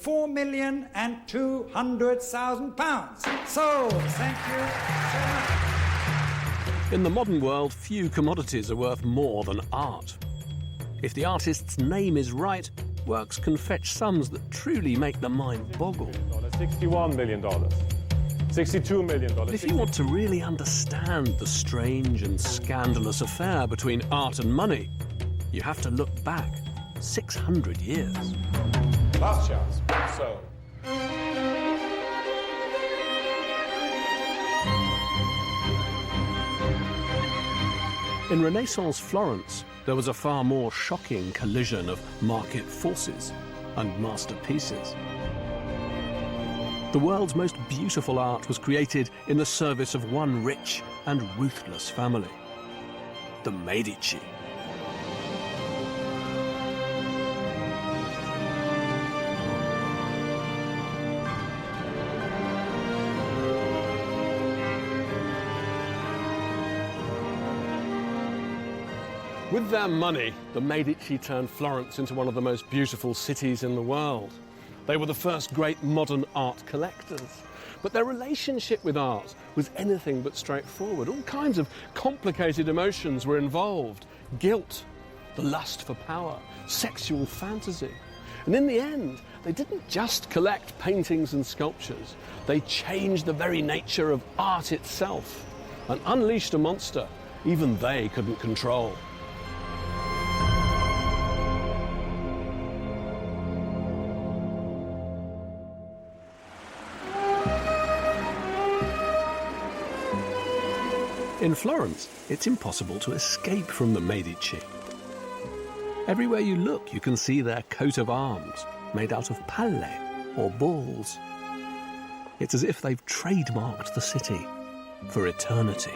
£4,200,000. So, thank you so much. In the modern world, few commodities are worth more than art. If the artist's name is right, works can fetch sums that truly make the mind boggle. $61 million. $62 million. But if you want to really understand the strange and scandalous affair between art and money, you have to look back 600 years. Last chance. So. In Renaissance Florence, there was a far more shocking collision of market forces and masterpieces. The world's most beautiful art was created in the service of one rich and ruthless family, the Medici. With their money, the Medici turned Florence into one of the most beautiful cities in the world. They were the first great modern art collectors. But their relationship with art was anything but straightforward. All kinds of complicated emotions were involved. Guilt, the lust for power, sexual fantasy. And in the end, they didn't just collect paintings and sculptures. They changed the very nature of art itself and unleashed a monster even they couldn't control. In Florence, it's impossible to escape from the Medici. Everywhere you look, you can see their coat of arms, made out of palle, or balls. It's as if they've trademarked the city for eternity.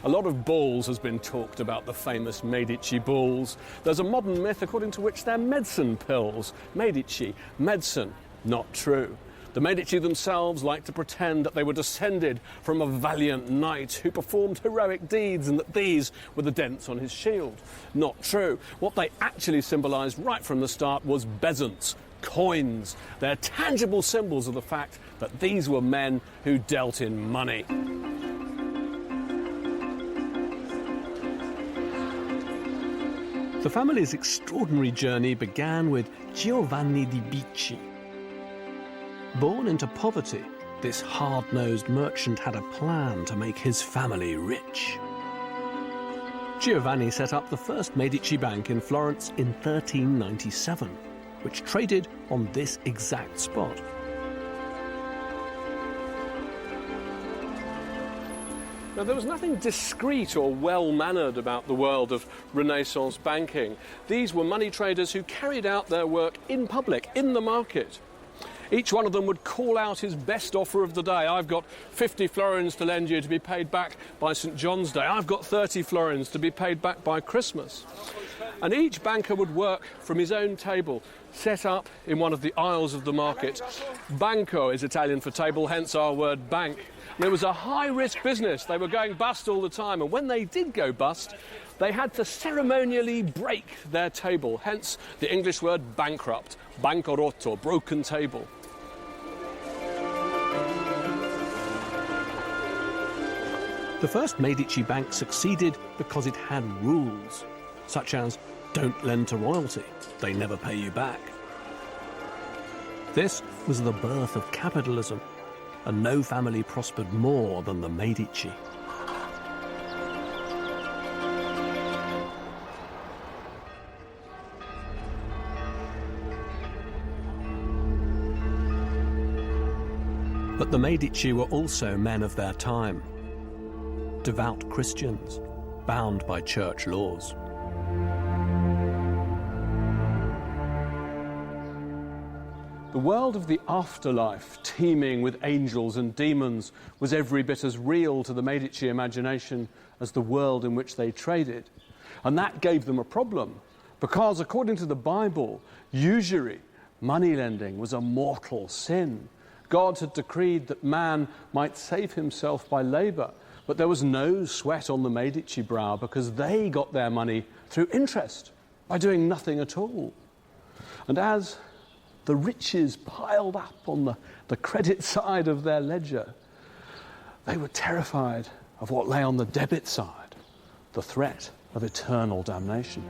A lot of balls has been talked about the famous Medici balls. There's a modern myth according to which they're medicine pills. Medici, medicine, not true. The Medici themselves like to pretend that they were descended from a valiant knight who performed heroic deeds and that these were the dents on his shield. Not true. What they actually symbolised right from the start was bezants, coins. They're tangible symbols of the fact that these were men who dealt in money. The family's extraordinary journey began with Giovanni di Bicci. Born into poverty, this hard-nosed merchant had a plan to make his family rich. Giovanni set up the first Medici bank in Florence in 1397, which traded on this exact spot. Now, there was nothing discreet or well-mannered about the world of Renaissance banking. These were money traders who carried out their work in public, in the market. Each one of them would call out his best offer of the day. I've got 50 florins to lend you to be paid back by St. John's Day. I've got 30 florins to be paid back by Christmas. And each banker would work from his own table, set up in one of the aisles of the market. Banco is Italian for table, hence our word bank. And it was a high-risk business. They were going bust all the time, and when they did go bust, they had to ceremonially break their table, hence the English word bankrupt, bancarotto, broken table. The first Medici bank succeeded because it had rules, such as don't lend to royalty, they never pay you back. This was the birth of capitalism, and no family prospered more than the Medici. But the Medici were also men of their time, devout Christians, bound by church laws. The world of the afterlife, teeming with angels and demons, was every bit as real to the Medici imagination as the world in which they traded. And that gave them a problem. Because according to the Bible, usury, money lending, was a mortal sin. God had decreed that man might save himself by labour, but there was no sweat on the Medici brow because they got their money through interest by doing nothing at all. And as the riches piled up on the credit side of their ledger, they were terrified of what lay on the debit side, the threat of eternal damnation.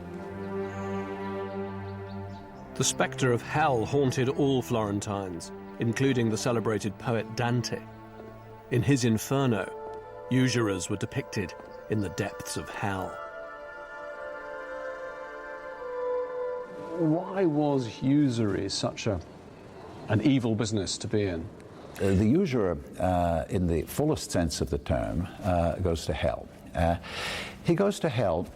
The spectre of hell haunted all Florentines, including the celebrated poet Dante. In his Inferno, usurers were depicted in the depths of hell. Why was usury such an evil business to be in? The usurer, in the fullest sense of the term, goes to hell. He goes to hell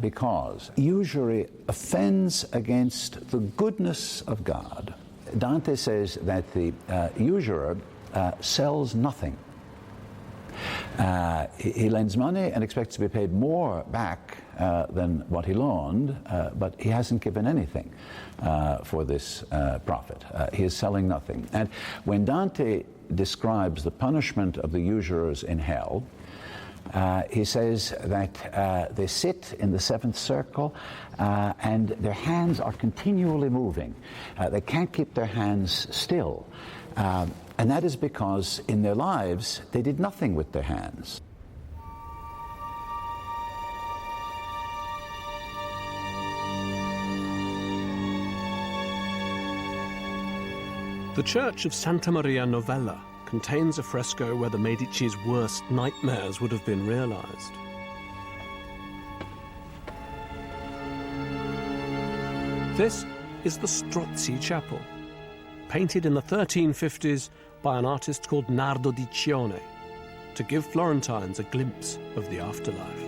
because usury offends against the goodness of God. Dante says that the usurer sells nothing. He lends money and expects to be paid more back than what he loaned, but he hasn't given anything for this profit. He is selling nothing. And when Dante describes the punishment of the usurers in hell, he says that they sit in the seventh circle and their hands are continually moving. They can't keep their hands still. And that is because in their lives they did nothing with their hands. The church of Santa Maria Novella contains a fresco where the Medici's worst nightmares would have been realized. This is the Strozzi Chapel, painted in the 1350s by an artist called Nardo di Cione to give Florentines a glimpse of the afterlife.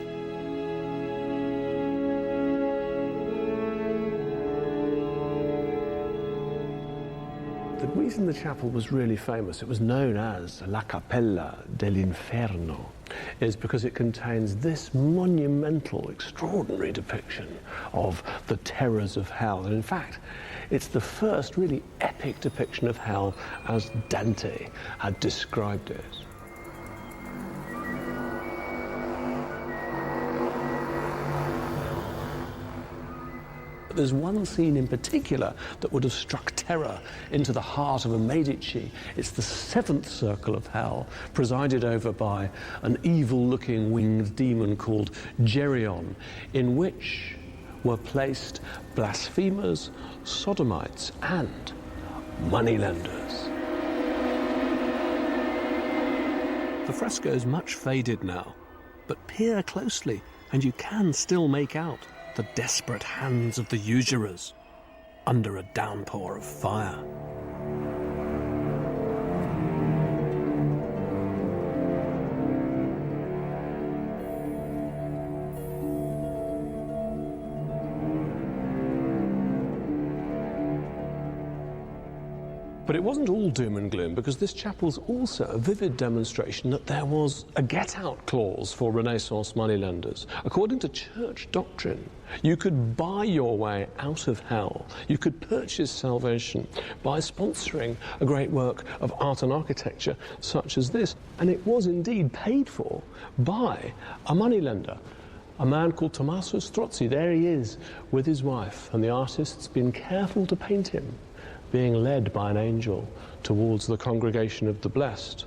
The reason the chapel was really famous, it was known as La Cappella dell'Inferno, is because it contains this monumental, extraordinary depiction of the terrors of hell. And in fact, it's the first really epic depiction of hell as Dante had described it. There's one scene in particular that would have struck terror into the heart of a Medici. It's the seventh circle of hell, presided over by an evil-looking winged demon called Geryon, in which were placed blasphemers, sodomites, and moneylenders. The fresco is much faded now, but peer closely and you can still make out the desperate hands of the usurers under a downpour of fire. But it wasn't all doom and gloom, because this chapel's also a vivid demonstration that there was a get-out clause for Renaissance moneylenders. According to church doctrine, you could buy your way out of hell. You could purchase salvation by sponsoring a great work of art and architecture such as this. And it was indeed paid for by a moneylender, a man called Tommaso Strozzi. There he is with his wife, and the artist's been careful to paint him being led by an angel towards the congregation of the blessed.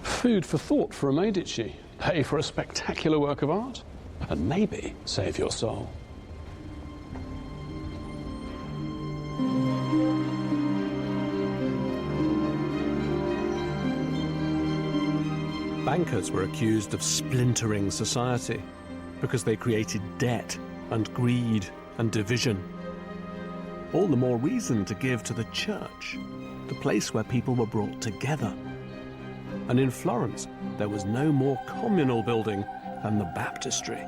Food for thought for a Medici. Pay for a spectacular work of art, and maybe save your soul. Bankers were accused of splintering society because they created debt and greed and division. All the more reason to give to the church, the place where people were brought together. And in Florence, there was no more communal building than the baptistry,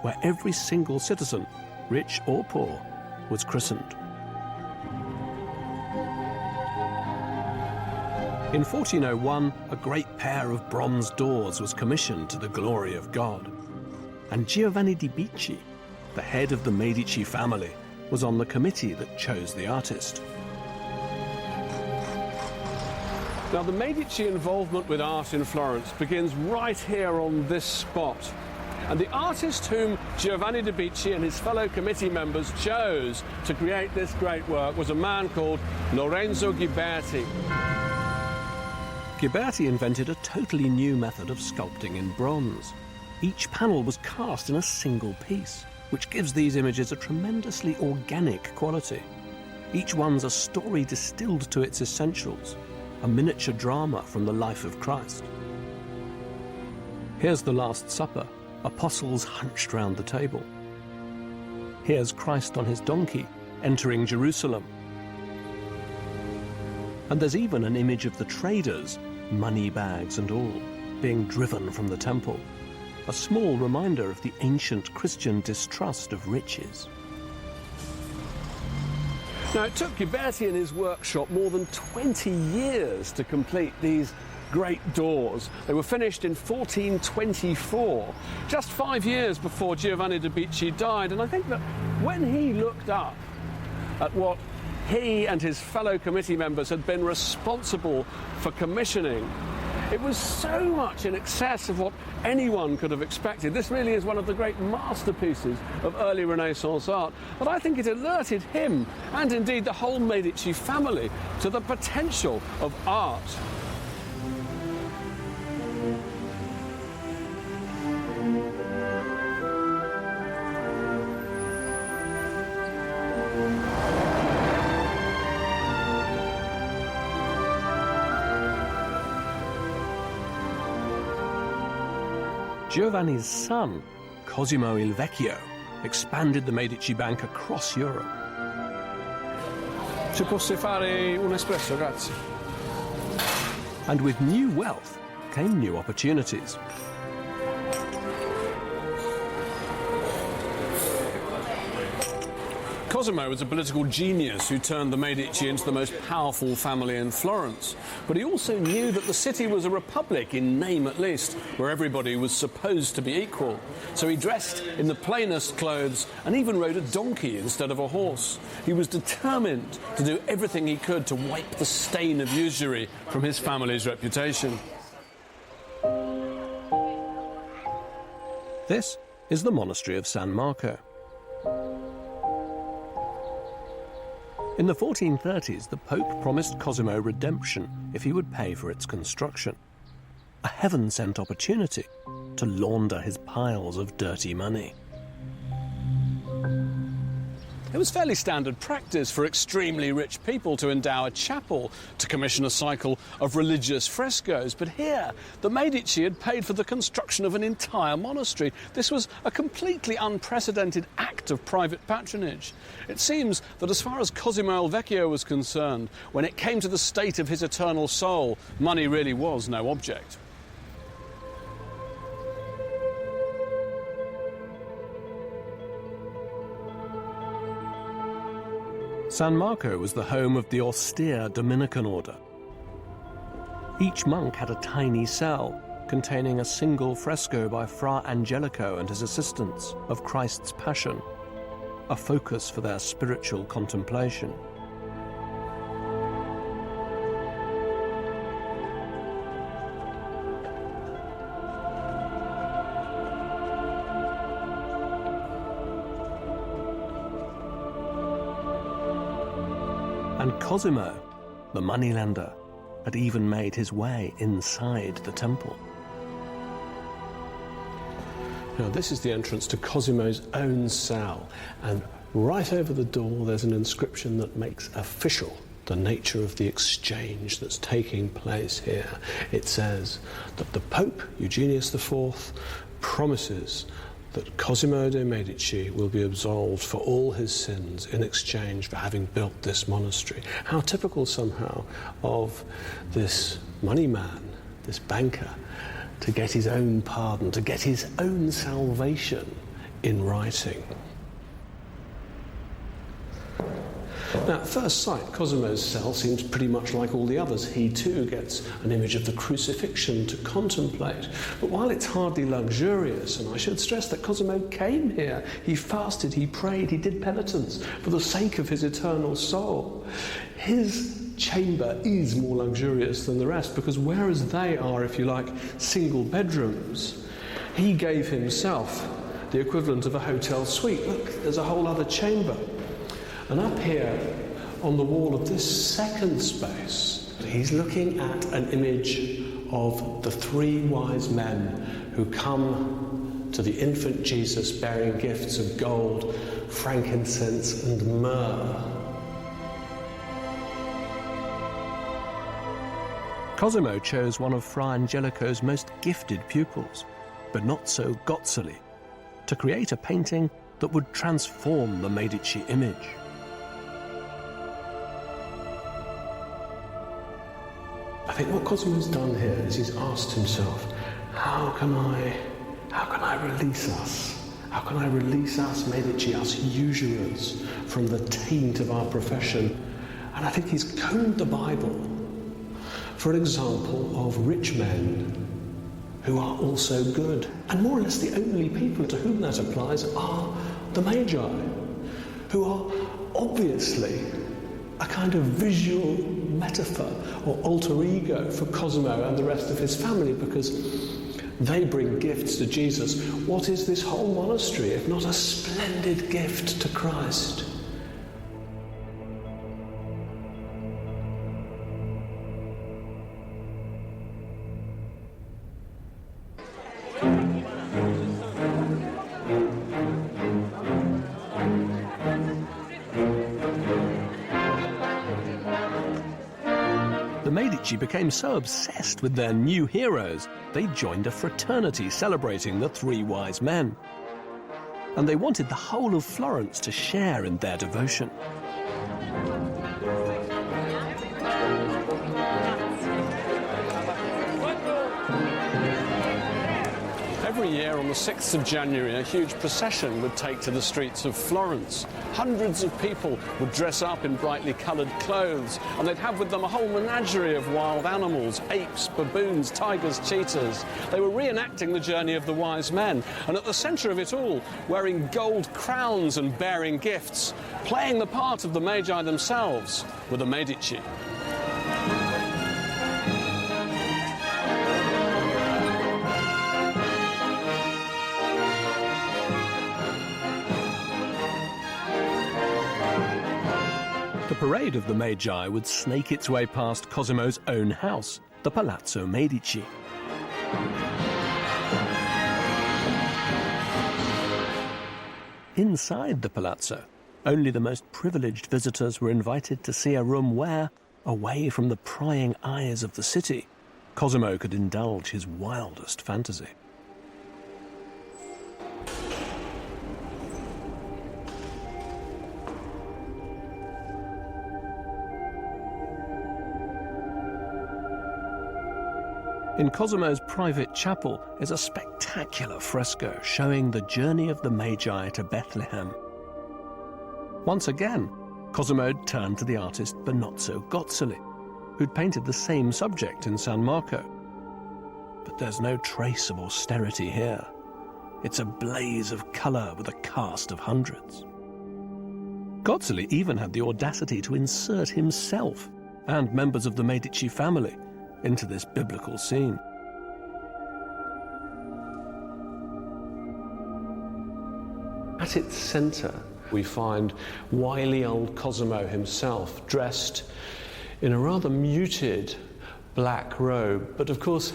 where every single citizen, rich or poor, was christened. In 1401, a great pair of bronze doors was commissioned to the glory of God. And Giovanni di Bicci the head of the Medici family, was on the committee that chose the artist. Now, the Medici involvement with art in Florence begins right here on this spot. And the artist whom Giovanni de' Bicci and his fellow committee members chose to create this great work was a man called Lorenzo Ghiberti. Ghiberti invented a totally new method of sculpting in bronze. Each panel was cast in a single piece, which gives these images a tremendously organic quality. Each one's a story distilled to its essentials, a miniature drama from the life of Christ. Here's the Last Supper, apostles hunched round the table. Here's Christ on his donkey, entering Jerusalem. And there's even an image of the traders, money bags and all, being driven from the temple. A small reminder of the ancient Christian distrust of riches. Now, it took Ghiberti in his workshop more than 20 years to complete these great doors. They were finished in 1424, just 5 years before Giovanni de' Bicci died. And I think that when he looked up at what he and his fellow committee members had been responsible for commissioning, it was so much in excess of what anyone could have expected. This really is one of the great masterpieces of early Renaissance art. But I think it alerted him, and indeed the whole Medici family, to the potential of art. Giovanni's son, Cosimo il Vecchio, expanded the Medici Bank across Europe. Ci posso fare un espresso, grazie. And with new wealth came new opportunities. Cosimo was a political genius who turned the Medici into the most powerful family in Florence. But he also knew that the city was a republic, in name at least, where everybody was supposed to be equal. So he dressed in the plainest clothes and even rode a donkey instead of a horse. He was determined to do everything he could to wipe the stain of usury from his family's reputation. This is the monastery of San Marco. In the 1430s, the Pope promised Cosimo redemption if he would pay for its construction. A heaven-sent opportunity to launder his piles of dirty money. It was fairly standard practice for extremely rich people to endow a chapel, to commission a cycle of religious frescoes. But here, the Medici had paid for the construction of an entire monastery. This was a completely unprecedented act of private patronage. It seems that as far as Cosimo il Vecchio was concerned, when it came to the state of his eternal soul, money really was no object. San Marco was the home of the austere Dominican order. Each monk had a tiny cell containing a single fresco by Fra Angelico and his assistants of Christ's Passion, a focus for their spiritual contemplation. And Cosimo, the moneylender, had even made his way inside the temple. Now, this is the entrance to Cosimo's own cell, and right over the door there's an inscription that makes official the nature of the exchange that's taking place here. It says that the Pope, Eugenius IV, promises that Cosimo de' Medici will be absolved for all his sins in exchange for having built this monastery. How typical somehow of this money man, this banker, to get his own pardon, to get his own salvation in writing. Now, at first sight, Cosimo's cell seems pretty much like all the others. He too gets an image of the crucifixion to contemplate. But while it's hardly luxurious, and I should stress that Cosimo came here, he fasted, he prayed, he did penitence for the sake of his eternal soul. His chamber is more luxurious than the rest, because whereas they are, if you like, single bedrooms, he gave himself the equivalent of a hotel suite. Look, there's a whole other chamber. And up here on the wall of this second space, he's looking at an image of the three wise men who come to the infant Jesus bearing gifts of gold, frankincense and myrrh. Cosimo chose one of Fra Angelico's most gifted pupils, but not so Gozzoli, to create a painting that would transform the Medici image. I think what Cosimo's done here is he's asked himself, how can I release us? How can I release us Medici, us usurers, from the taint of our profession? And I think he's combed the Bible for an example of rich men who are also good. And more or less the only people to whom that applies are the Magi, who are obviously a kind of visual metaphor or alter ego for Cosimo and the rest of his family, because they bring gifts to Jesus. What is this whole monastery if not a splendid gift to Christ? The Medici became so obsessed with their new heroes, they joined a fraternity celebrating the three wise men. And they wanted the whole of Florence to share in their devotion. Every year on the 6th of January, a huge procession would take to the streets of Florence. Hundreds of people would dress up in brightly coloured clothes, and they'd have with them a whole menagerie of wild animals, apes, baboons, tigers, cheetahs. They were reenacting the journey of the wise men, and at the centre of it all, wearing gold crowns and bearing gifts, playing the part of the Magi themselves, were the Medici. The parade of the Magi would snake its way past Cosimo's own house, the Palazzo Medici. Inside the palazzo, only the most privileged visitors were invited to see a room where, away from the prying eyes of the city, Cosimo could indulge his wildest fantasy. In Cosimo's private chapel is a spectacular fresco showing the journey of the Magi to Bethlehem. Once again, Cosimo turned to the artist Benozzo Gozzoli, who'd painted the same subject in San Marco. But there's no trace of austerity here. It's a blaze of colour with a cast of hundreds. Gozzoli even had the audacity to insert himself and members of the Medici family into this biblical scene. At its centre, we find wily old Cosimo himself, dressed in a rather muted black robe. But of course,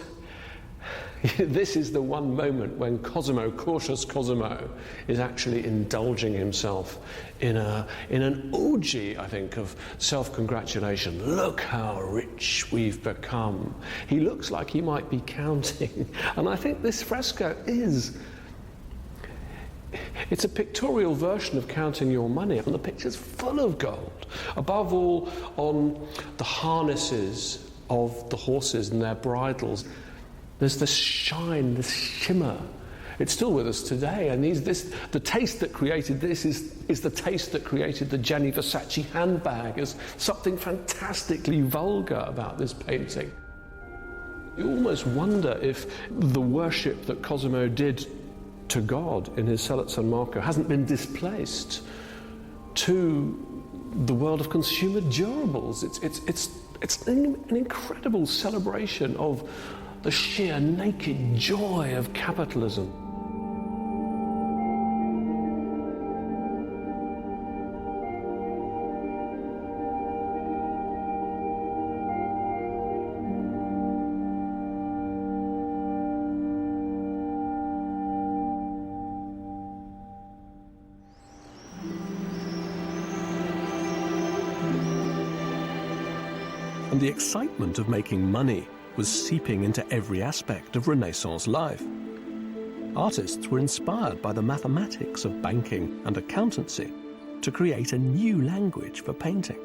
this is the one moment when Cosimo, cautious Cosimo, is actually indulging himself in an orgy, I think, of self-congratulation. Look how rich we've become. He looks like he might be counting. And I think this fresco it's a pictorial version of counting your money, and the picture's full of gold. Above all, on the harnesses of the horses and their bridles, there's this shine, this shimmer. It's still with us today, and the taste that created this is the taste that created the Gianni Versace handbag. There's something fantastically vulgar about this painting. You almost wonder if the worship that Cosimo did to God in his cell at San Marco hasn't been displaced to the world of consumer durables. It's an incredible celebration of the sheer naked joy of capitalism. And the excitement of making money was seeping into every aspect of Renaissance life. Artists were inspired by the mathematics of banking and accountancy to create a new language for painting.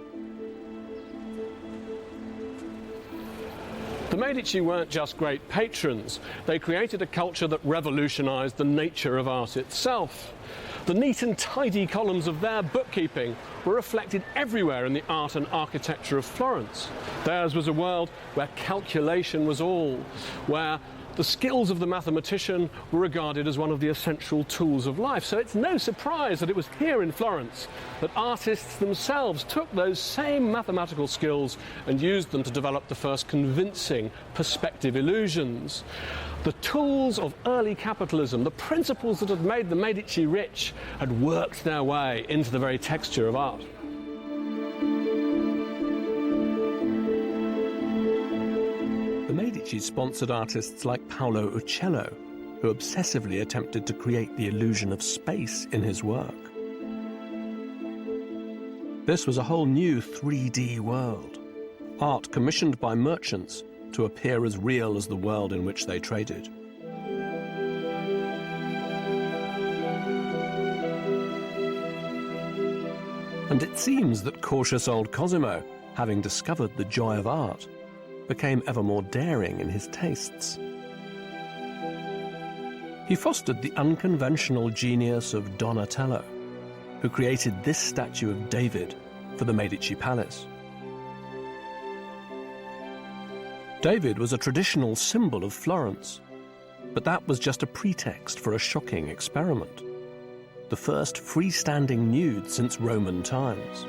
The Medici weren't just great patrons. They created a culture that revolutionized the nature of art itself. The neat and tidy columns of their bookkeeping were reflected everywhere in the art and architecture of Florence. Theirs was a world where calculation was all, where the skills of the mathematician were regarded as one of the essential tools of life. So it's no surprise that it was here in Florence that artists themselves took those same mathematical skills and used them to develop the first convincing perspective illusions. The tools of early capitalism, the principles that had made the Medici rich, had worked their way into the very texture of art. The Medici sponsored artists like Paolo Uccello, who obsessively attempted to create the illusion of space in his work. This was a whole new 3D world, art commissioned by merchants to appear as real as the world in which they traded. And it seems that cautious old Cosimo, having discovered the joy of art, became ever more daring in his tastes. He fostered the unconventional genius of Donatello, who created this statue of David for the Medici Palace. David was a traditional symbol of Florence, but that was just a pretext for a shocking experiment, the first freestanding nude since Roman times.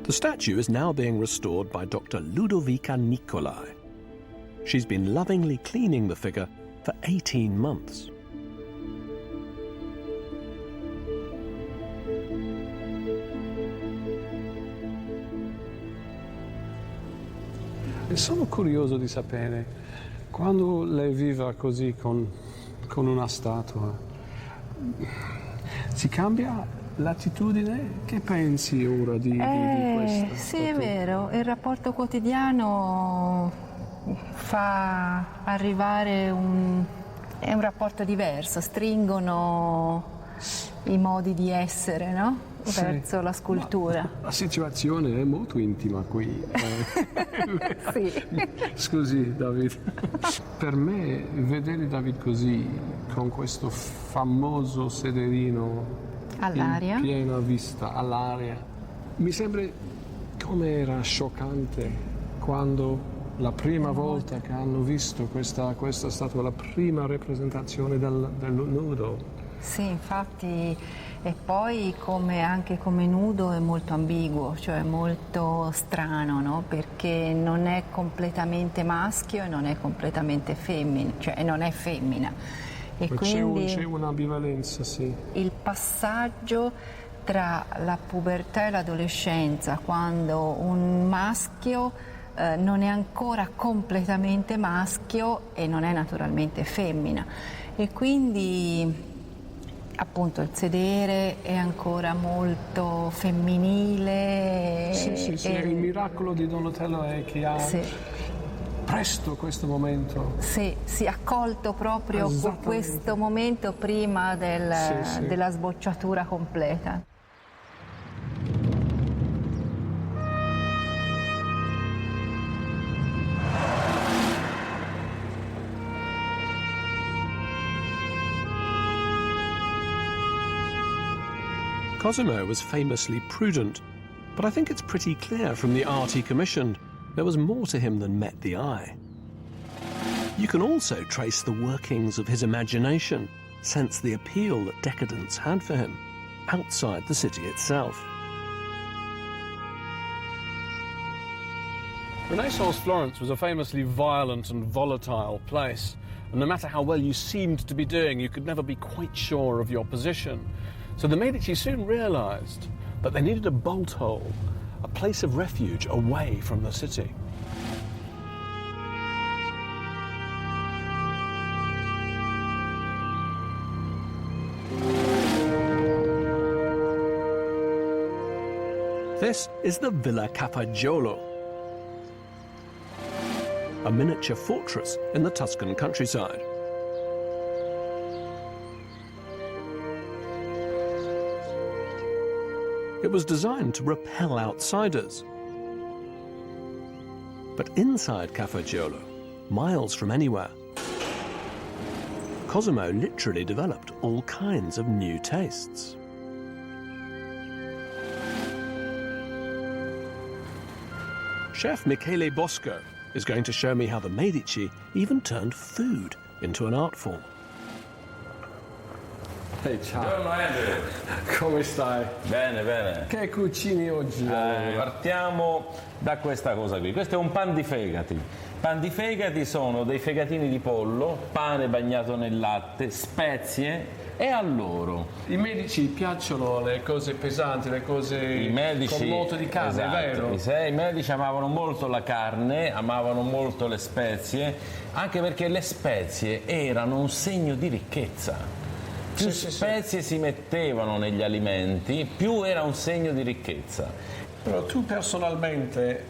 The statue is now being restored by Dr. Ludovica Nicolai. She's been lovingly cleaning the figure for 18 months. Sono curioso di sapere, quando lei vive così con una statua, si cambia l'attitudine? Che pensi ora di questa? Sì, è vero, il rapporto quotidiano fa arrivare è un rapporto diverso, stringono i modi di essere, no? Verso la scultura. La situazione è molto intima qui. Sì. Scusi, David. Per me, vedere David così, con questo famoso sederino all'aria, in piena vista, all'aria, mi sembra come era scioccante quando la prima volta che hanno visto questa statua, la prima rappresentazione del nudo. Sì, infatti, e poi anche come nudo è molto ambiguo, cioè molto strano, no? Perché non è completamente maschio e non è completamente femmina, cioè non è femmina. E quindi c'è un'ambivalenza, sì. Il passaggio tra la pubertà e l'adolescenza, quando un maschio non è ancora completamente maschio e non è naturalmente femmina. E quindi appunto il sedere è ancora molto femminile. Sì. Il miracolo di Donatello è che ha presto questo momento. Sì, si è accolto proprio questo momento prima della sbocciatura completa. Cosimo was famously prudent, but I think it's pretty clear from the art he commissioned there was more to him than met the eye. You can also trace the workings of his imagination, sense the appeal that decadence had for him, outside the city itself. Renaissance Florence was a famously violent and volatile place, and no matter how well you seemed to be doing, you could never be quite sure of your position. So the Medici soon realized that they needed a bolt hole, a place of refuge away from the city. This is the Villa Cafaggiolo, a miniature fortress in the Tuscan countryside. It was designed to repel outsiders. But inside Cafaggiolo, miles from anywhere, Cosimo literally developed all kinds of new tastes. Chef Michele Bosco is going to show me how the Medici even turned food into an art form. Ehi, ciao. Buongiorno Andrew. Come stai? Bene, bene. Che cucini oggi? Partiamo da questa cosa qui. Questo è un pan di fegati. Pan di fegati sono dei fegatini di pollo, pane bagnato nel latte, spezie e alloro. I medici piacciono le cose pesanti, le cose con molto di carne, esatto, vero? I medici amavano molto la carne, amavano molto le spezie, anche perché le spezie erano un segno di ricchezza. Più spezie si mettevano negli alimenti, più era un segno di ricchezza. Però tu personalmente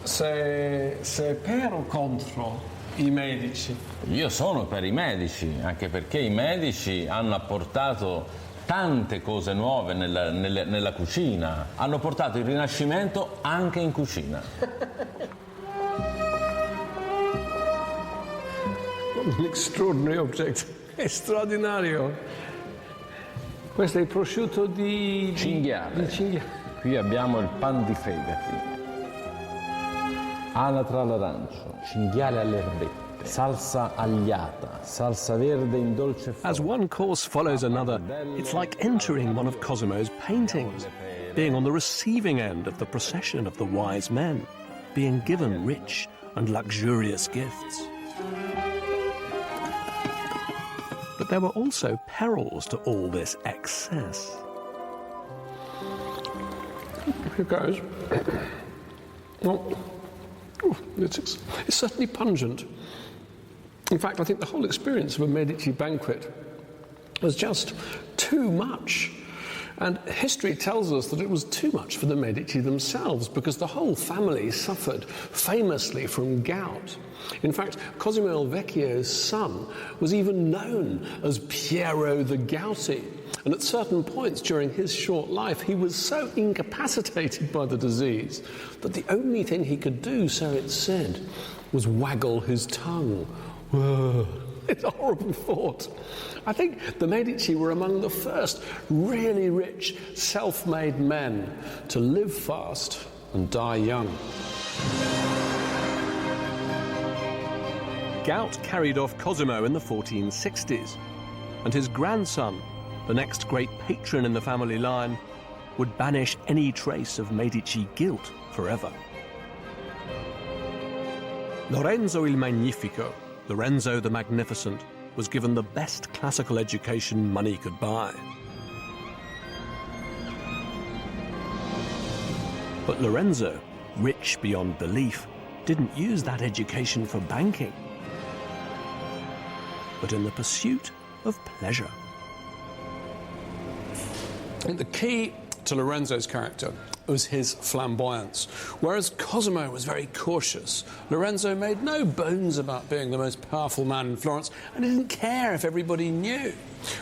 sei per o contro i medici? Io sono per i medici, anche perché i medici hanno apportato tante cose nuove nella cucina, hanno portato il Rinascimento anche in cucina. Un extraordinary object, è straordinario. Questo è il prosciutto di cinghiale. Qui abbiamo il pan di fegati, anatra all'arancio, cinghiale alle erbette, salsa agliata, salsa verde in dolce forno. As one course follows another, it's like entering one of Cosimo's paintings, being on the receiving end of the procession of the wise men, being given rich and luxurious gifts. But there were also perils to all this excess. Here goes. Well, it's certainly pungent. In fact, I think the whole experience of a Medici banquet was just too much. And history tells us that it was too much for the Medici themselves, because the whole family suffered famously from gout. In fact, Cosimo il Vecchio's son was even known as Piero the Gouty. And at certain points during his short life, he was so incapacitated by the disease that the only thing he could do, so it said, was waggle his tongue. Whoa. It's a horrible thought. I think the Medici were among the first really rich, self-made men to live fast and die young. Gout carried off Cosimo in the 1460s, and his grandson, the next great patron in the family line, would banish any trace of Medici guilt forever. Lorenzo il Magnifico, Lorenzo the Magnificent, was given the best classical education money could buy. But Lorenzo, rich beyond belief, didn't use that education for banking, but in the pursuit of pleasure. And the key to Lorenzo's character was his flamboyance. Whereas Cosimo was very cautious, Lorenzo made no bones about being the most powerful man in Florence and didn't care if everybody knew.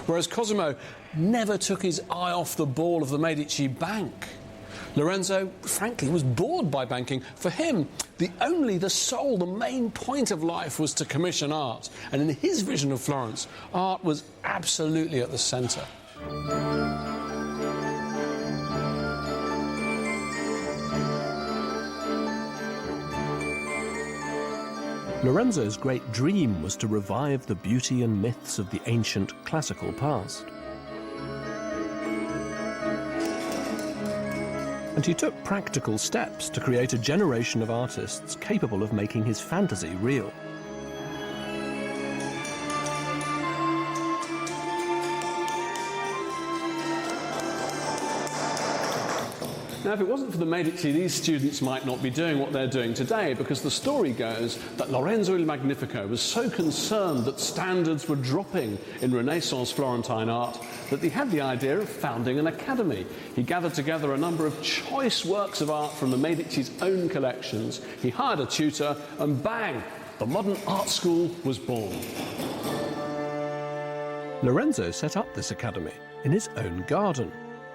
Whereas Cosimo never took his eye off the ball of the Medici bank. Lorenzo, frankly, was bored by banking. For him, the main point of life was to commission art. And in his vision of Florence, art was absolutely at the centre. Lorenzo's great dream was to revive the beauty and myths of the ancient classical past. And he took practical steps to create a generation of artists capable of making his fantasy real. Now, if it wasn't for the Medici, these students might not be doing what they're doing today, because the story goes that Lorenzo il Magnifico was so concerned that standards were dropping in Renaissance Florentine art that he had the idea of founding an academy. He gathered together a number of choice works of art from the Medici's own collections. He hired a tutor, and bang, the modern art school was born. Lorenzo set up this academy in his own garden,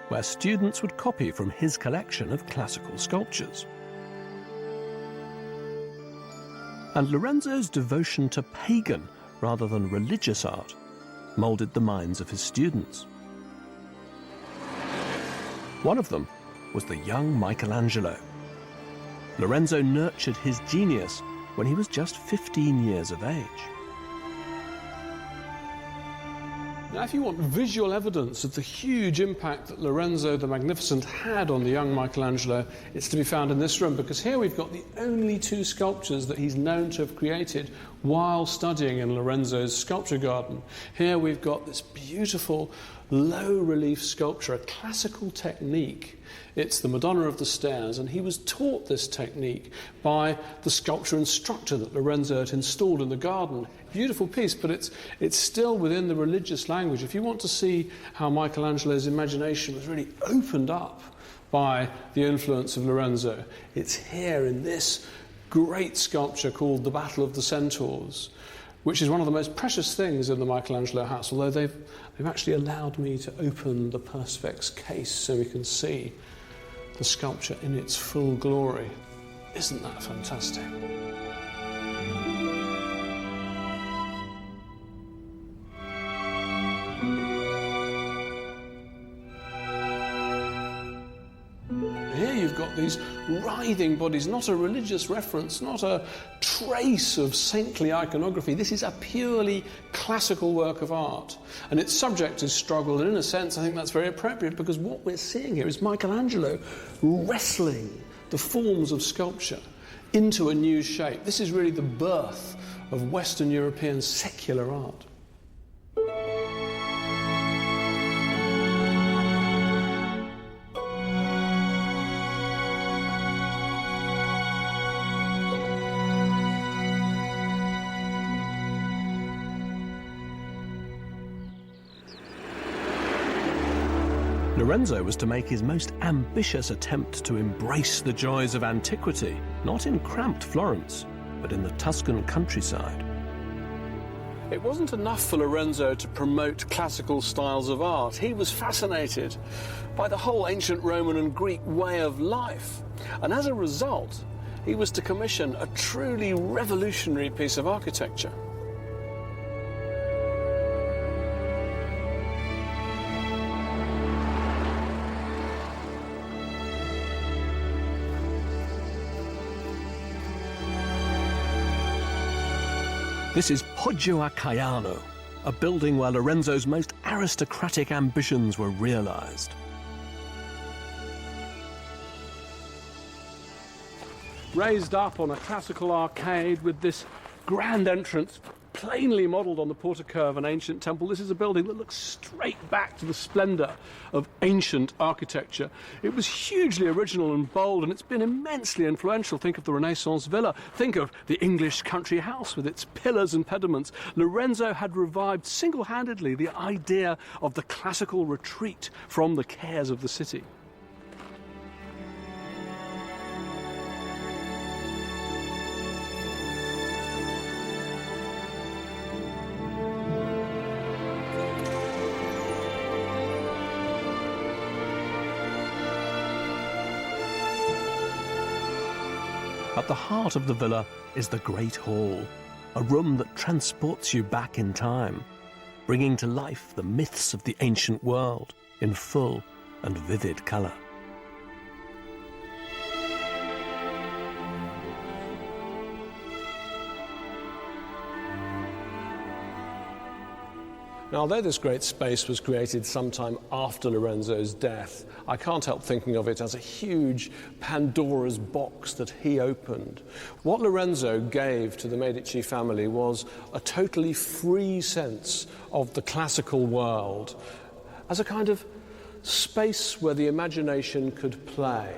where students would copy from his collection of classical sculptures. And Lorenzo's devotion to pagan rather than religious art moulded the minds of his students. One of them was the young Michelangelo. Lorenzo nurtured his genius when he was just 15 years of age. Now, if you want visual evidence of the huge impact that Lorenzo the Magnificent had on the young Michelangelo, it's to be found in this room, because here we've got the only two sculptures that he's known to have created while studying in Lorenzo's sculpture garden. Here we've got this beautiful low-relief sculpture, a classical technique. It's the Madonna of the Stairs, and he was taught this technique by the sculpture instructor that Lorenzo had installed in the garden. Beautiful piece, but it's still within the religious language. If you want to see how Michelangelo's imagination was really opened up by the influence of Lorenzo, it's here in this great sculpture called The Battle of the Centaurs, which is one of the most precious things in the Michelangelo house, although they've actually allowed me to open the Perspex case so we can see the sculpture in its full glory. Isn't that fantastic? Here you've got these writhing bodies, not a religious reference, not a trace of saintly iconography. This is a purely classical work of art. And its subject is struggle, and in a sense I think that's very appropriate, because what we're seeing here is Michelangelo wrestling the forms of sculpture into a new shape. This is really the birth of Western European secular art. Lorenzo was to make his most ambitious attempt to embrace the joys of antiquity, not in cramped Florence, but in the Tuscan countryside. It wasn't enough for Lorenzo to promote classical styles of art. He was fascinated by the whole ancient Roman and Greek way of life. And as a result, he was to commission a truly revolutionary piece of architecture. This is Poggio a Caiano, a building where Lorenzo's most aristocratic ambitions were realized. Raised up on a classical arcade with this grand entrance plainly modelled on the portico of an ancient temple, this is a building that looks straight back to the splendour of ancient architecture. It was hugely original and bold, and it's been immensely influential. Think of the Renaissance villa. Think of the English country house with its pillars and pediments. Lorenzo had revived single-handedly the idea of the classical retreat from the cares of the city. At the heart of the villa is the Great Hall, a room that transports you back in time, bringing to life the myths of the ancient world in full and vivid colour. Now, although this great space was created sometime after Lorenzo's death, I can't help thinking of it as a huge Pandora's box that he opened. What Lorenzo gave to the Medici family was a totally free sense of the classical world as a kind of space where the imagination could play.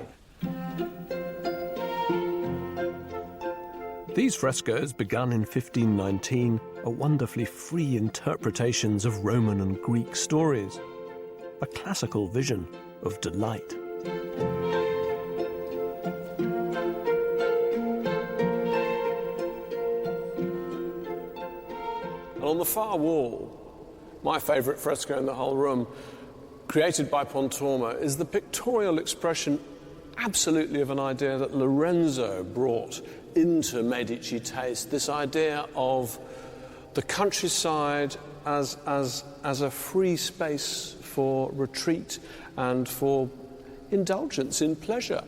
These frescoes, begun in 1519, are wonderfully free interpretations of Roman and Greek stories, a classical vision of delight. And on the far wall, my favourite fresco in the whole room, created by Pontormo, is the pictorial expression absolutely of an idea that Lorenzo brought into Medici taste, this idea of the countryside as a free space for retreat and for indulgence in pleasure.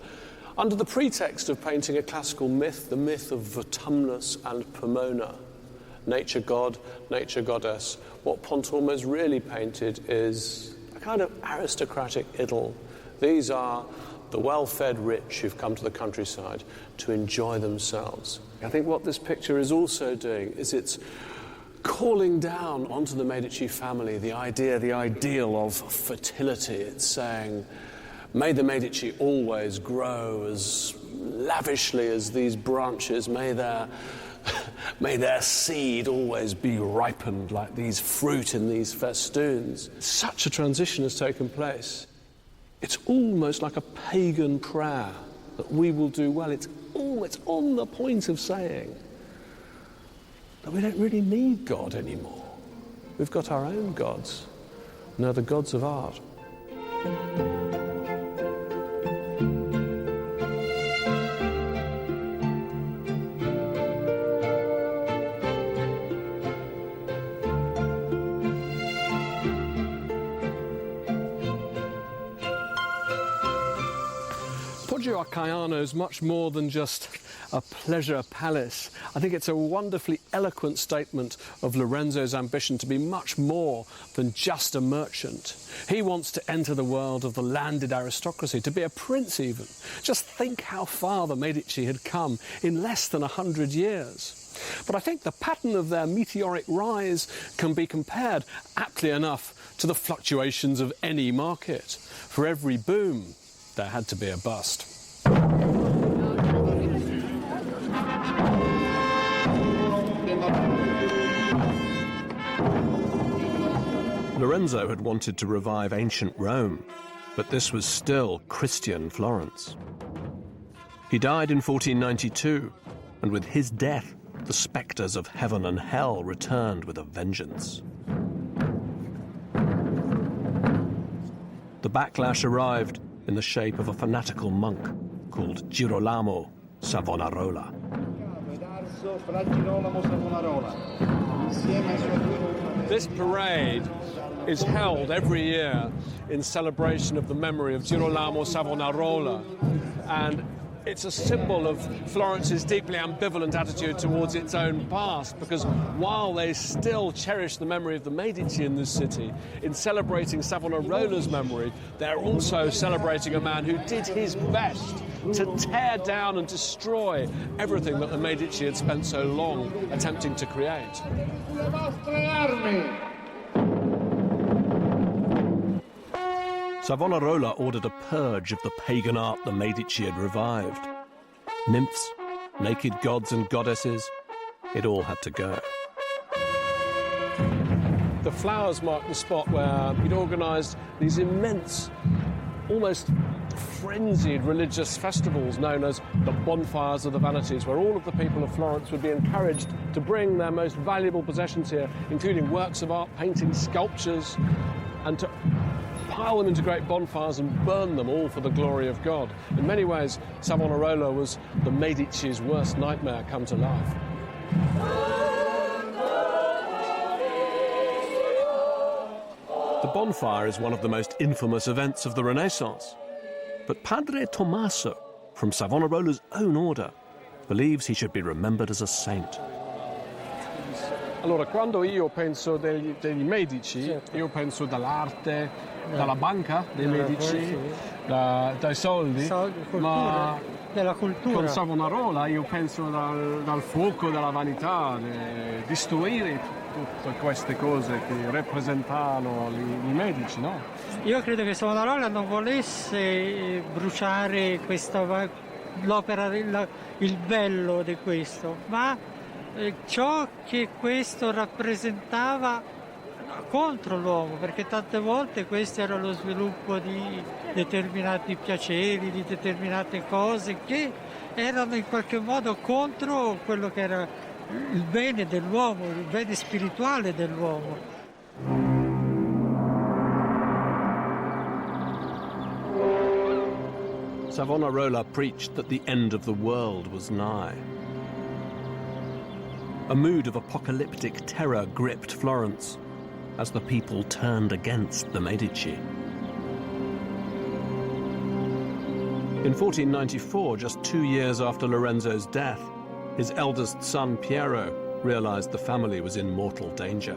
Under the pretext of painting a classical myth, the myth of Vertumnus and Pomona, nature god, nature goddess, what Pontormo's really painted is a kind of aristocratic idyll. These are the well-fed rich who've come to the countryside to enjoy themselves. I think what this picture is also doing is it's calling down onto the Medici family the ideal of fertility. It's saying, may the Medici always grow as lavishly as these branches, may their seed always be ripened like these fruit in these festoons. Such a transition has taken place. It's almost like a pagan prayer that we will do well. It's on the point of saying that we don't really need God anymore. We've got our own gods, and they're the gods of art. Poggio Acaiano is much more than just a pleasure palace. I think it's a wonderfully eloquent statement of Lorenzo's ambition to be much more than just a merchant. He wants to enter the world of the landed aristocracy, to be a prince even. Just think how far the Medici had come in less than 100 years. But I think the pattern of their meteoric rise can be compared, aptly enough, to the fluctuations of any market. For every boom, there had to be a bust. Lorenzo had wanted to revive ancient Rome, but this was still Christian Florence. He died in 1492, and with his death, the spectres of heaven and hell returned with a vengeance. The backlash arrived in the shape of a fanatical monk called Girolamo Savonarola. This parade is held every year in celebration of the memory of Girolamo Savonarola, and it's a symbol of Florence's deeply ambivalent attitude towards its own past, because while they still cherish the memory of the Medici in this city, in celebrating Savonarola's memory, they're also celebrating a man who did his best to tear down and destroy everything that the Medici had spent so long attempting to create. Savonarola ordered a purge of the pagan art the Medici had revived. Nymphs, naked gods and goddesses, it all had to go. The flowers marked the spot where he'd organised these immense, almost frenzied religious festivals known as the Bonfires of the Vanities, where all of the people of Florence would be encouraged to bring their most valuable possessions here, including works of art, paintings, sculptures, and to pile them into great bonfires and burn them all for the glory of God. In many ways, Savonarola was the Medici's worst nightmare come to life. The bonfire is one of the most infamous events of the Renaissance. But Padre Tommaso, from Savonarola's own order, believes he should be remembered as a saint. Allora, quando io penso degli Medici, Certo. io penso dall'arte, dalla banca dei Dalla Medici, sì. dai soldi, Cultura, ma della cultura. con Savonarola io penso dal fuoco della vanità, distruire tutte queste cose che rappresentano i Medici, no? Io credo che Savonarola non volesse bruciare l'opera, il bello di questo, ma ciò che questo rappresentava contro l'uomo, perché tante volte questo era lo sviluppo di determinati piaceri, di determinate cose che erano in qualche modo contro quello che era il bene dell'uomo, il bene spirituale dell'uomo. Savonarola preached that the end of the world was nigh. A mood of apocalyptic terror gripped Florence as the people turned against the Medici. In 1494, just 2 years after Lorenzo's death, his eldest son Piero realized the family was in mortal danger.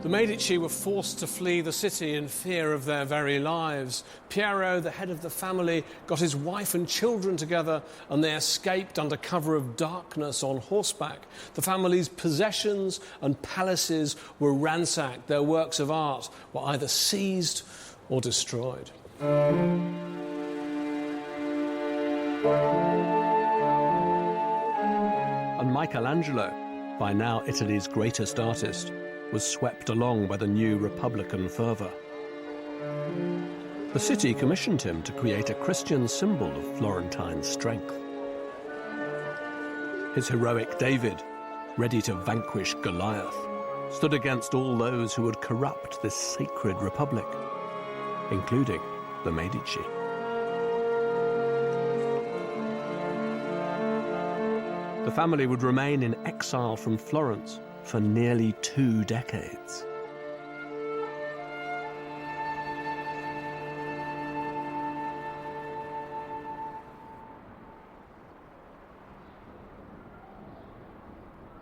The Medici were forced to flee the city in fear of their very lives. Piero, the head of the family, got his wife and children together and they escaped under cover of darkness on horseback. The family's possessions and palaces were ransacked. Their works of art were either seized or destroyed. And Michelangelo, by now Italy's greatest artist, was swept along by the new Republican fervour. The city commissioned him to create a Christian symbol of Florentine strength. His heroic David, ready to vanquish Goliath, stood against all those who would corrupt this sacred republic, including the Medici. The family would remain in exile from Florence for nearly 2 decades.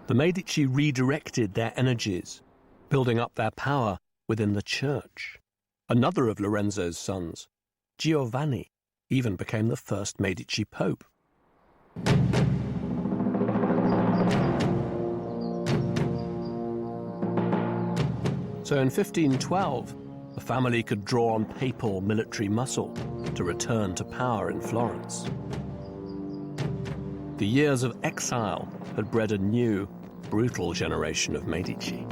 The Medici redirected their energies, building up their power within the church. Another of Lorenzo's sons, Giovanni, even became the first Medici pope. So in 1512, the family could draw on papal military muscle to return to power in Florence. The years of exile had bred a new, brutal generation of Medici.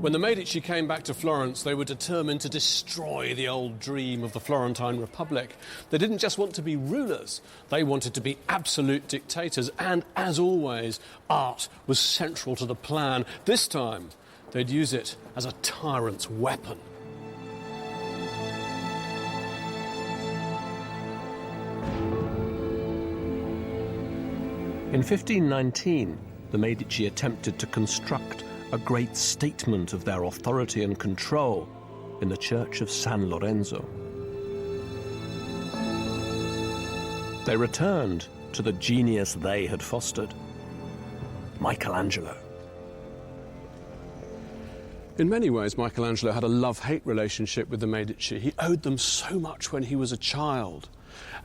When the Medici came back to Florence, they were determined to destroy the old dream of the Florentine Republic. They didn't just want to be rulers, they wanted to be absolute dictators, and as always, art was central to the plan. This time, they'd use it as a tyrant's weapon. In 1519, the Medici attempted to construct a great statement of their authority and control in the church of San Lorenzo. They returned to the genius they had fostered, Michelangelo. In many ways, Michelangelo had a love-hate relationship with the Medici. He owed them so much when he was a child.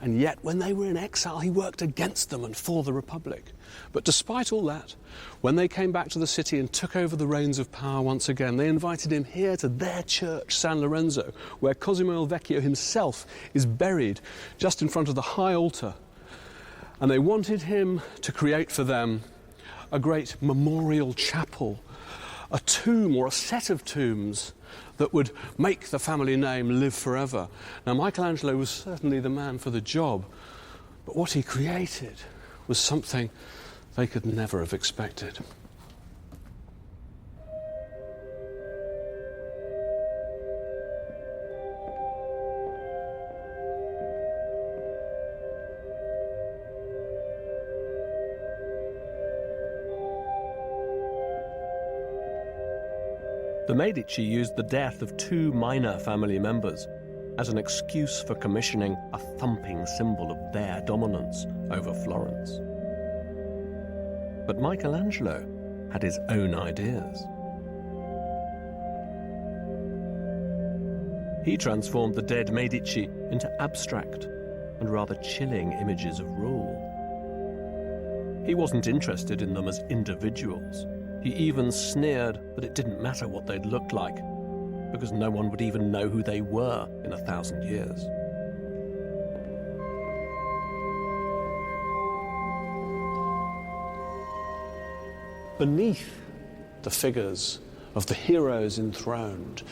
And yet, when they were in exile, he worked against them and for the Republic. But despite all that, when they came back to the city and took over the reins of power once again, they invited him here to their church, San Lorenzo, where Cosimo il Vecchio himself is buried just in front of the high altar. And they wanted him to create for them a great memorial chapel, a tomb or a set of tombs that would make the family name live forever. Now, Michelangelo was certainly the man for the job, but what he created was something they could never have expected. The Medici used the death of 2 minor family members as an excuse for commissioning a thumping symbol of their dominance over Florence. But Michelangelo had his own ideas. He transformed the dead Medici into abstract and rather chilling images of rule. He wasn't interested in them as individuals. He even sneered that it didn't matter what they'd looked like, because no one would even know who they were in 1,000 years. Beneath the figures of the heroes enthroned,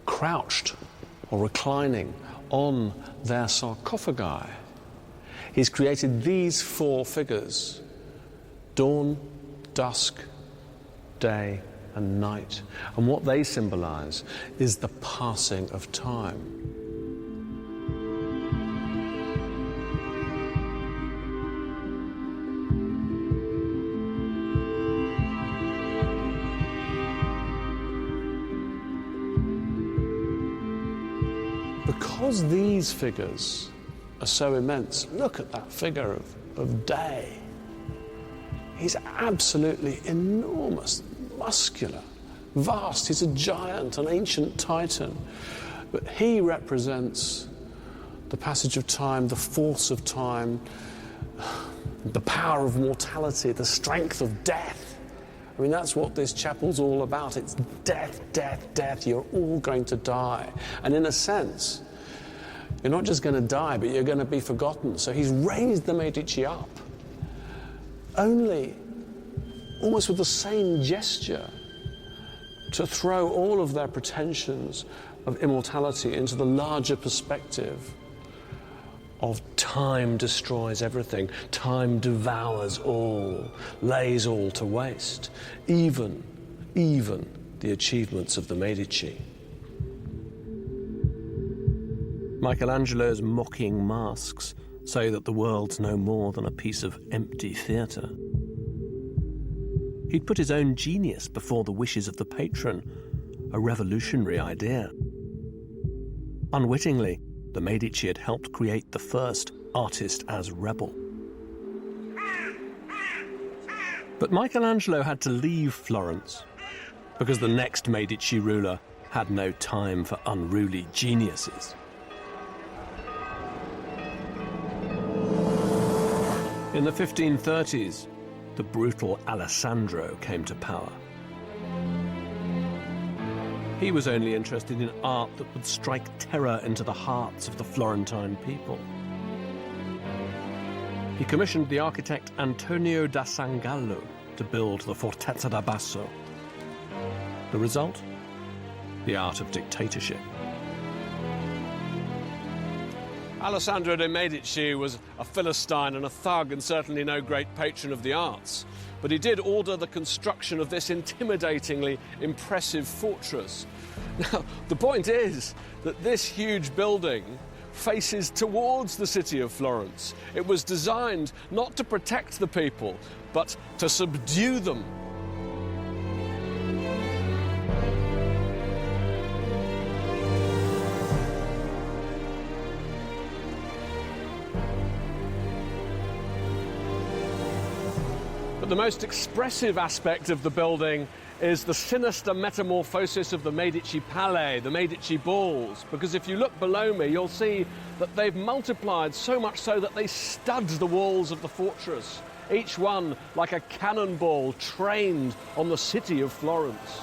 crouched or reclining on their sarcophagi, he's created these four figures: dawn, dusk, day, and night. And what they symbolize is the passing of time. Because these figures are so immense, look at that figure of day. He's absolutely enormous, muscular, vast. He's a giant, an ancient titan. But he represents the passage of time, the force of time, the power of mortality, the strength of death. I mean, that's what this chapel's all about. It's death, death, death. You're all going to die. And in a sense, you're not just going to die, but you're going to be forgotten. So he's raised the Medici up, only almost with the same gesture, to throw all of their pretensions of immortality into the larger perspective of time destroys everything, time devours all, lays all to waste, even the achievements of the Medici. Michelangelo's mocking masks say that the world's no more than a piece of empty theatre. He'd put his own genius before the wishes of the patron, a revolutionary idea. Unwittingly, the Medici had helped create the first artist as rebel. But Michelangelo had to leave Florence because the next Medici ruler had no time for unruly geniuses. In the 1530s, the brutal Alessandro came to power. He was only interested in art that would strike terror into the hearts of the Florentine people. He commissioned the architect Antonio da Sangallo to build the Fortezza da Basso. The result? The art of dictatorship. Alessandro de' Medici was a Philistine and a thug, and certainly no great patron of the arts. But he did order the construction of this intimidatingly impressive fortress. Now, the point is that this huge building faces towards the city of Florence. It was designed not to protect the people, but to subdue them. The most expressive aspect of the building is the sinister metamorphosis of the Medici Palais, the Medici balls, because if you look below me, you'll see that they've multiplied so much so that they stud the walls of the fortress, each one like a cannonball trained on the city of Florence.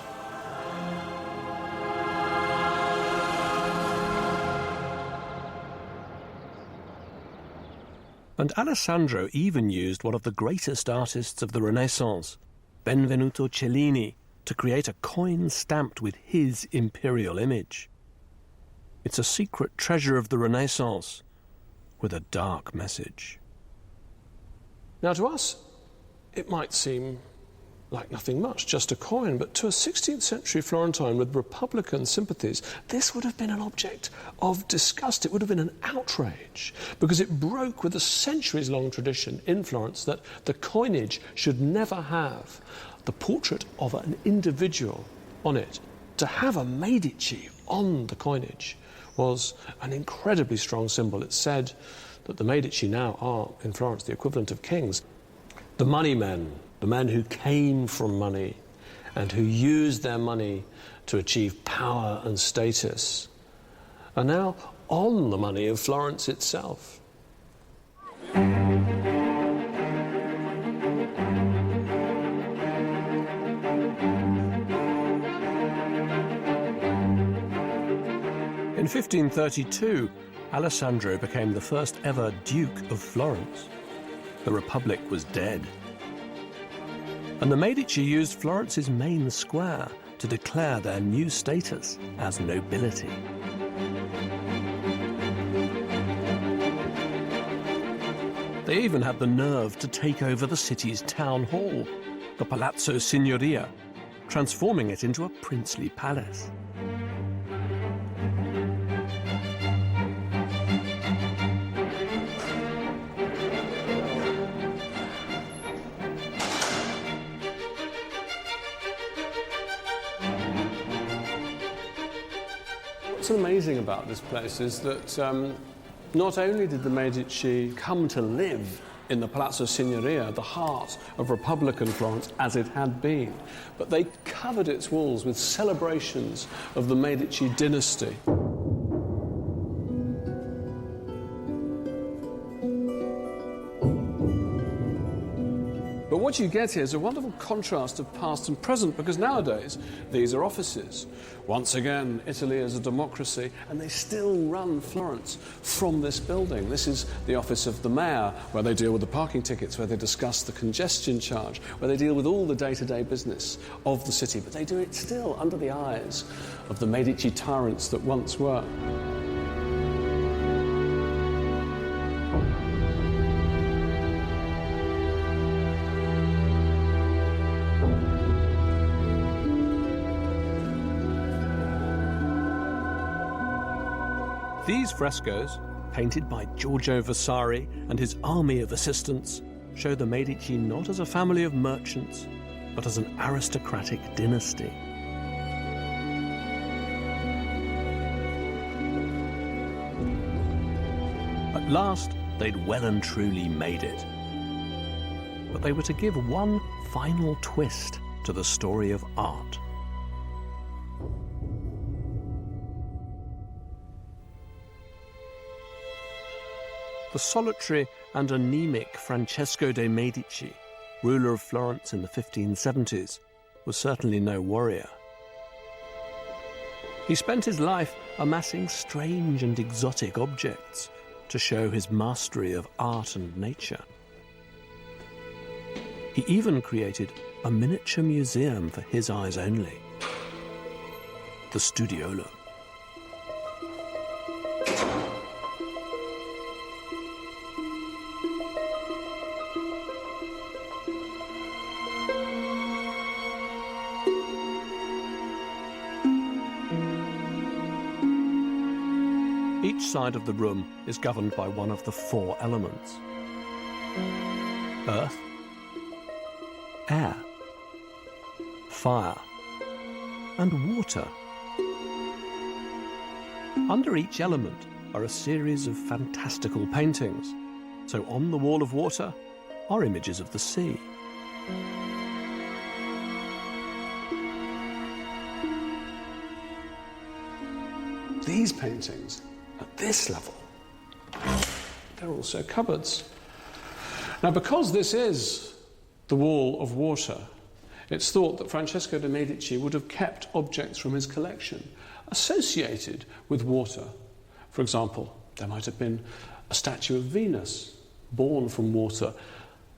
And Alessandro even used one of the greatest artists of the Renaissance, Benvenuto Cellini, to create a coin stamped with his imperial image. It's a secret treasure of the Renaissance with a dark message. Now, to us, it might seem like nothing much, just a coin, but to a 16th century Florentine with Republican sympathies, this would have been an object of disgust. It would have been an outrage, because it broke with a centuries-long tradition in Florence that the coinage should never have the portrait of an individual on it. To have a Medici on the coinage was an incredibly strong symbol. It's said that the Medici now are, in Florence, the equivalent of kings. The money men the men who came from money and who used their money to achieve power and status, are now on the money of Florence itself. In 1532, Alessandro became the first ever Duke of Florence. The Republic was dead. And the Medici used Florence's main square to declare their new status as nobility. They even had the nerve to take over the city's town hall, the Palazzo Signoria, transforming it into a princely palace. What's amazing about this place is that not only did the Medici come to live in the Palazzo Signoria, the heart of Republican Florence as it had been, but they covered its walls with celebrations of the Medici dynasty. But what you get here is a wonderful contrast of past and present, because nowadays these are offices. Once again, Italy is a democracy, and they still run Florence from this building. This is the office of the mayor, where they deal with the parking tickets, where they discuss the congestion charge, where they deal with all the day-to-day business of the city. But they do it still under the eyes of the Medici tyrants that once were. These frescoes, painted by Giorgio Vasari and his army of assistants, show the Medici not as a family of merchants, but as an aristocratic dynasty. At last, they'd well and truly made it. But they were to give one final twist to the story of art. The solitary and anemic Francesco de' Medici, ruler of Florence in the 1570s, was certainly no warrior. He spent his life amassing strange and exotic objects to show his mastery of art and nature. He even created a miniature museum for his eyes only, the Studiolo. Each side of the room is governed by one of the four elements: earth, air, fire, and water. Under each element are a series of fantastical paintings. So on the wall of water are images of the sea. These paintings, at this level, they're also cupboards. Now, because this is the wall of water, it's thought that Francesco de' Medici would have kept objects from his collection associated with water. For example, there might have been a statue of Venus, born from water,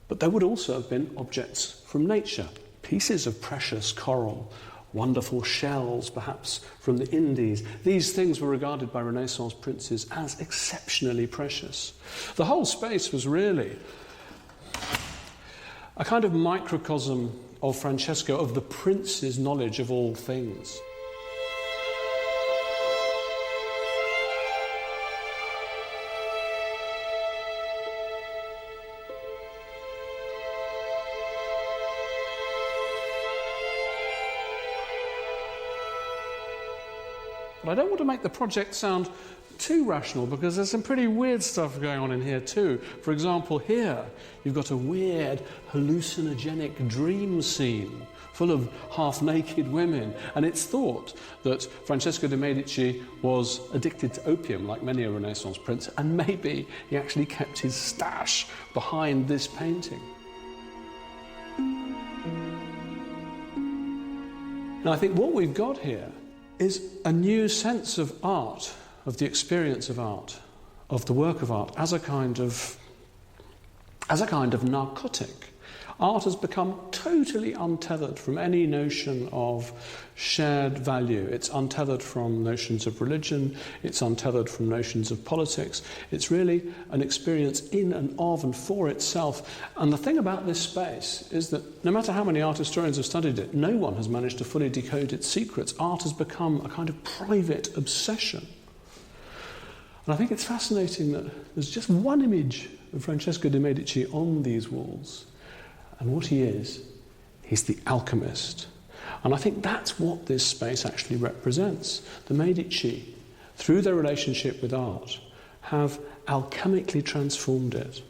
but there would also have been objects from nature, pieces of precious coral, wonderful shells, perhaps from the Indies. These things were regarded by Renaissance princes as exceptionally precious. The whole space was really a kind of microcosm of Francesco, of the prince's knowledge of all things. But I don't want to make the project sound too rational, because there's some pretty weird stuff going on in here too. For example, here you've got a weird hallucinogenic dream scene full of half-naked women, and it's thought that Francesco de' Medici was addicted to opium, like many a Renaissance prince, and maybe he actually kept his stash behind this painting. Now, I think what we've got here is a new sense of art, of the experience of art, of the work of art, as a kind of narcotic. Art has become totally untethered from any notion of shared value. It's untethered from notions of religion, it's untethered from notions of politics. It's really an experience in and of and for itself. And the thing about this space is that no matter how many art historians have studied it, no one has managed to fully decode its secrets. Art has become a kind of private obsession. And I think it's fascinating that there's just one image of Francesco de' Medici on these walls. And what he is, he's the alchemist. And I think that's what this space actually represents. The Medici, through their relationship with art, have alchemically transformed it.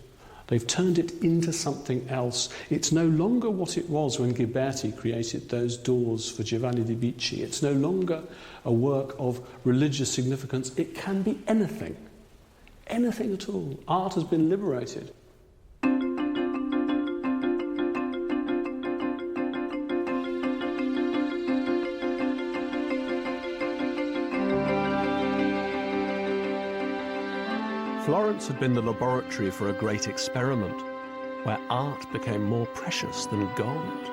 They've turned it into something else. It's no longer what it was when Ghiberti created those doors for Giovanni di Bicci. It's no longer a work of religious significance. It can be anything. Anything at all. Art has been liberated. Florence had been the laboratory for a great experiment, where art became more precious than gold.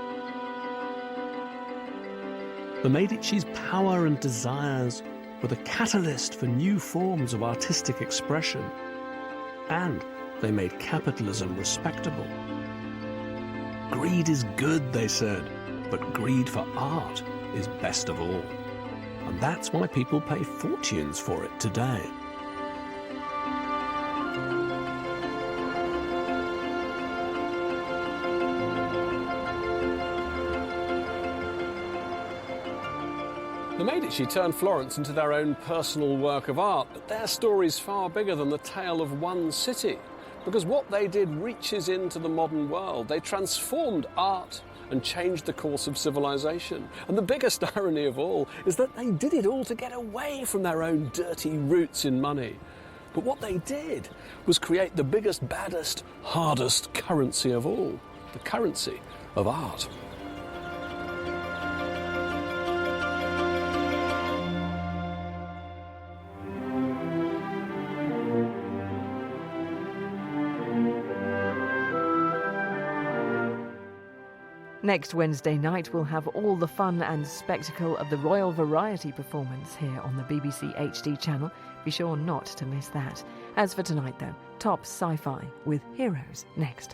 The Medici's power and desires were the catalyst for new forms of artistic expression, and they made capitalism respectable. Greed is good, they said, but greed for art is best of all. And that's why people pay fortunes for it today. The Medici turned Florence into their own personal work of art, but their story's far bigger than the tale of one city, because what they did reaches into the modern world. They transformed art and changed the course of civilization. And the biggest irony of all is that they did it all to get away from their own dirty roots in money. But what they did was create the biggest, baddest, hardest currency of all, the currency of art. Next Wednesday night, we'll have all the fun and spectacle of the Royal Variety performance here on the BBC HD channel. Be sure not to miss that. As for tonight, though, top sci-fi with Heroes next.